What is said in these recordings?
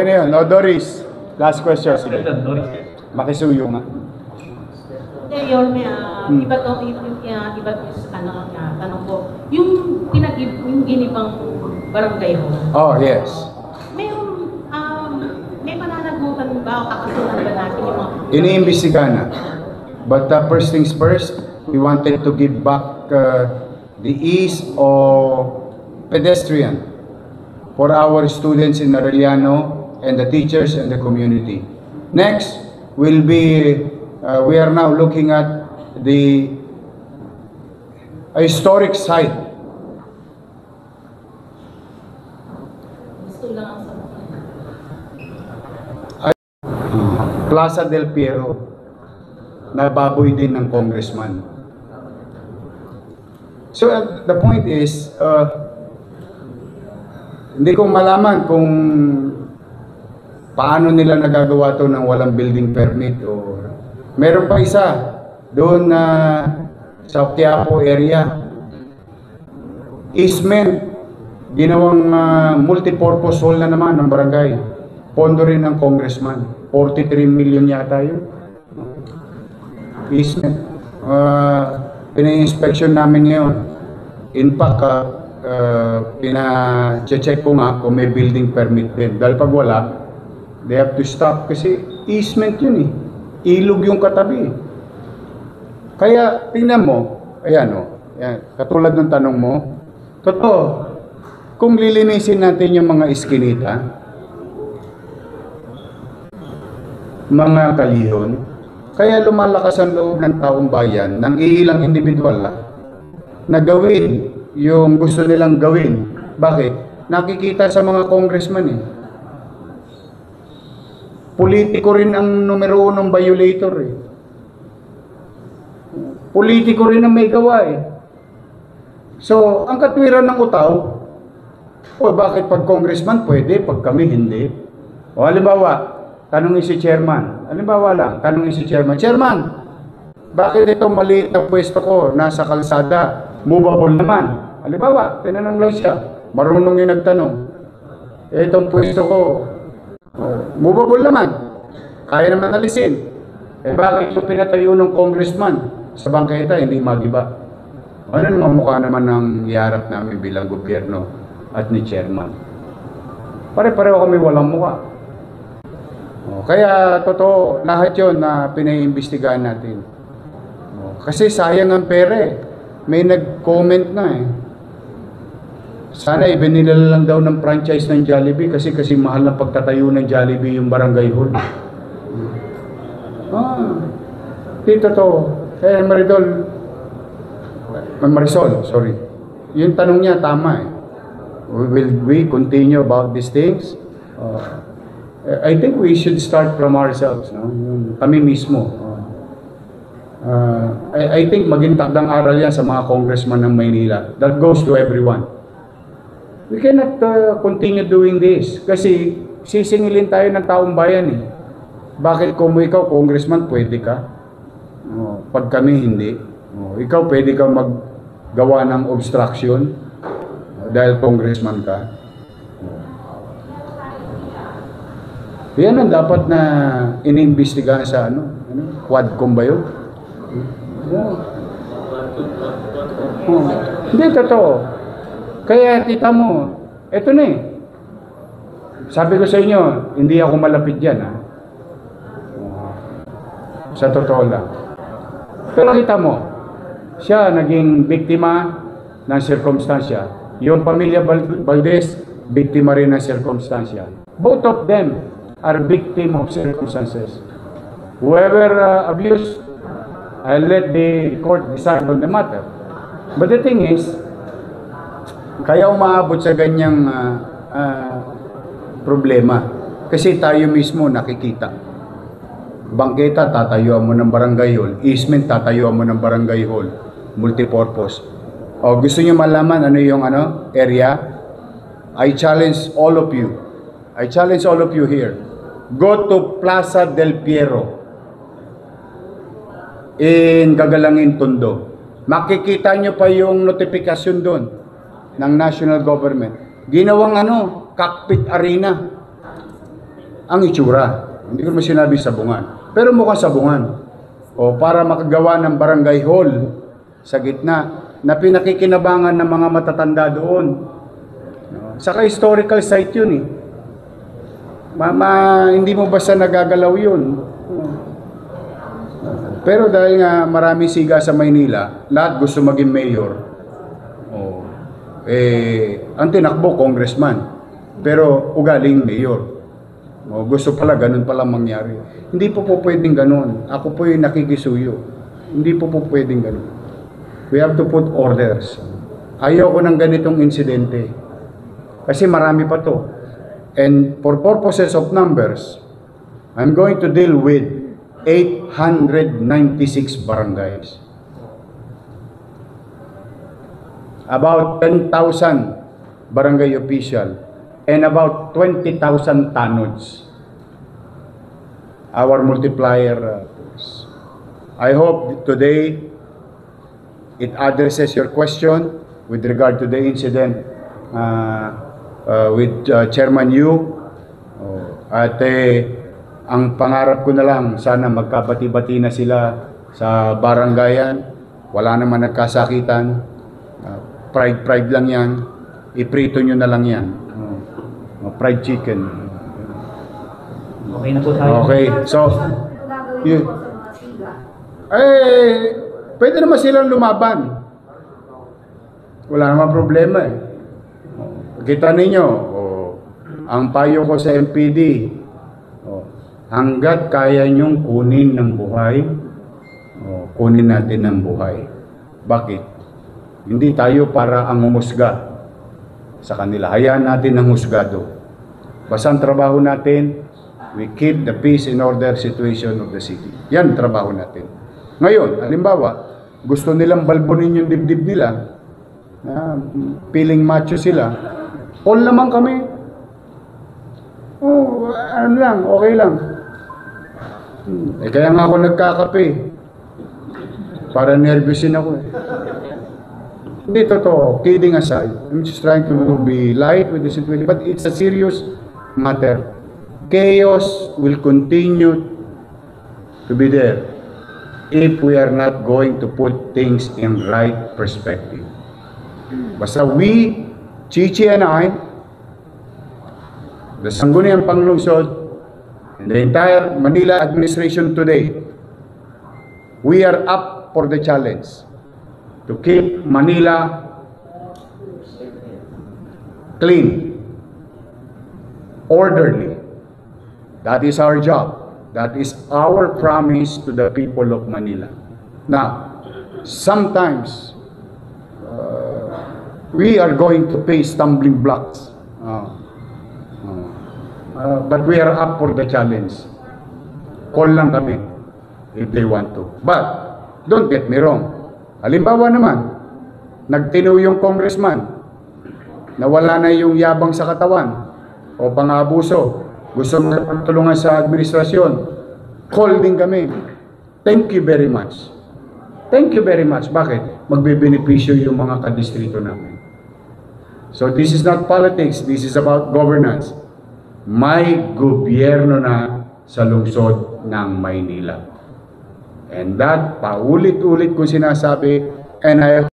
na yun. No, Doris. Last question. Sige. Makisuyo nga. Yorme, iba to, iba tanong ko. Yung ginibang barangay ho. Oh, yes. May mananagutan ba o kakasunan ba natin yung mga... Iniimbestiga na. But first things first, we wanted to give back the ease of pedestrian for our students in Arellano and the teachers and the community. Next will be, we are now looking at the historic site. Gusto lang ang sabi. Plaza del Piero, na baboy din ng congressman. So the point is, hindi ko malaman kung paano nila nagagawa to ng walang building permit o meron pa isa doon na sa Quiapo area, easement, ginawang multipurpose hall na naman ng barangay. Pondo rin ng congressman. 43 million yata yun. Easement. Pina-inspection namin ngayon. In fact, pina-check ko nga kung may building permit din. Dahil pag wala, they have to stop kasi easement yun eh. Ilog yung katabi. Kaya, tingnan mo, ayan o, katulad ng tanong mo, totoo, kung lilinisin natin yung mga iskinita, mga kalihon, kaya lumalakas ang loob ng taong bayan ng ilang individual na gawin yung gusto nilang gawin. Bakit? Nakikita sa mga congressman eh. Politiko rin ang numero 1 violator eh. Politiko rin ang may gawa eh. So, ang katwiran ng utaw, bakit pag congressman pwede, pag kami hindi? O halimbawa, tanungin si chairman. Halimbawa lang, tanungin si chairman. Chairman, bakit itong maliit na pwesto ko nasa kalsada? Movable naman. Halimbawa, tinanong lang siya. Marunong yung nagtanong. Itong pwesto ko, movable naman. Kaya naman alisin. Bakit yung pinatayo ng congressman sa bangketa hindi magiba? Ano naman mukha naman ng iharap namin bilang gobyerno at ni chairman? Pare-pareho kami walang mukha. Kaya totoo, lahat yun na pinaiimbestigahan natin. Kasi sayang ang pera eh. May nag-comment na eh. Sana ibinila lang daw ng franchise ng Jollibee kasi mahal ng pagtatayo ng Jollibee yung barangay hall. Di totoo. Kaya Marisol, sorry. Yung tanong niya tama eh. Will we continue about these things? I think we should start from ourselves, no? Kami mismo. I think maging takdang aral yan sa mga congressman ng Maynila. That goes to everyone. We cannot continue doing this kasi sisingilin tayo ng taong bayan eh. Bakit kung ikaw congressman pwede ka? Pag kami hindi. Ikaw pwede ka maggawa ng obstruction dahil congressman ka. Yan ang dapat na iniimbestigahan sa Quadcom ba yun? Hindi, totoo. Kaya tita mo, eto na eh. Sabi ko sa inyo, hindi ako malapit dyan ha. Sa totoo lang. Pero kita mo, siya naging biktima ng sirkumstansya. Yung pamilya Valdez, biktima rin ng sirkumstansya. Both of them are victim of circumstances. Whoever abused, I'll let the court decide on the matter. But the thing is, kaya umaabot sa ganyang problema kasi tayo mismo nakikita. Bangketa, tatayuan mo ng barangay hall. Easement, tatayuan mo ng barangay hall. Multipurpose. O gusto niyo malaman ano yung area? I challenge all of you. I challenge all of you here. Go to Plaza del Piero in Gagalangin, Tondo. Makikita nyo pa yung notifikasyon doon ng national government. Ginawang cockpit arena. ang itsura. Hindi ko naman sinabi sabungan. Pero mukhang sabungan. O para makagawa ng barangay hall sa gitna na pinakikinabangan ng mga matatanda doon. Saka historical site yun eh. Hindi mo basta nagagalaw yun. Pero dahil nga marami siga sa Maynila, lahat gusto maging mayor. Ang tinakbo, congressman. Pero ugaling mayor. Gusto pala, ganun pala mangyari. Hindi po pwedeng ganun. Ako po yung nakikisuyo. Hindi po pwedeng ganun. We have to put orders. Ayoko ng ganitong insidente. Kasi marami pa to. And for purposes of numbers, I'm going to deal with 896 barangays. About 10,000 barangay official and about 20,000 tanods. Our multiplier. I hope today it addresses your question with regard to the incident with Chairman Yu. Ang pangarap ko na lang, sana magkabati-bati na sila sa barangayan. Wala naman nagkasakitan. Pride lang yan. Iprito nyo na lang yan. Fried chicken. Okay na po tayo. Okay, so pwede naman silang lumaban. Wala naman problema eh. Kita ninyo, ang payo ko sa MPD, hanggat kaya nyong kunin ng buhay, kunin natin ng buhay. Bakit? Hindi tayo para ang humusga sa kanila. Hayaan natin ang husgado. Basta ang trabaho natin, we keep the peace and order situation of the city. Yan trabaho natin. Ngayon, halimbawa, gusto nilang balbonin yung dibdib nila, feeling macho sila, all naman kami. Ano lang, okay lang. Kaya nga ako nagkakape. Para nervousin ako eh. Hindi, totoo. Kidding aside. I'm just trying to be light with the situation. But it's a serious matter. Chaos will continue to be there if we are not going to put things in right perspective. Basta we, Chichi and I, the Sangguniang Panglungsod, and the entire Manila administration today, we are up for the challenge to keep Manila clean, orderly. That is our job. That is our promise to the people of Manila. Now, sometimes we are going to face stumbling blocks. But we are up for the challenge. Call lang kami if they want to. But, don't get me wrong. Halimbawa naman, nagtino yung congressman, nawala na yung yabang sa katawan o pang-abuso, gusto mo tulungan sa administrasyon, call din kami. Thank you very much. Thank you very much. Bakit? Magbebenepisyo yung mga kadistrito namin. So this is not politics, this is about governance. May gobyerno na sa lungsod ng Maynila. And that, paulit-ulit ko sinasabi, and I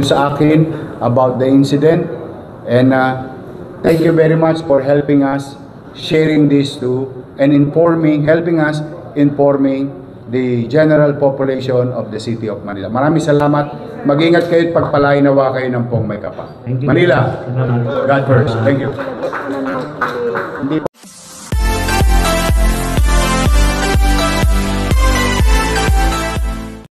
sa akin about the incident, and thank you very much for helping us sharing this too and helping us informing the general population of the city of Manila. Maraming salamat. Mag-ingat kayo at pagpalain nawa kayo ng pong may kapal. Manila, God first. Thank you.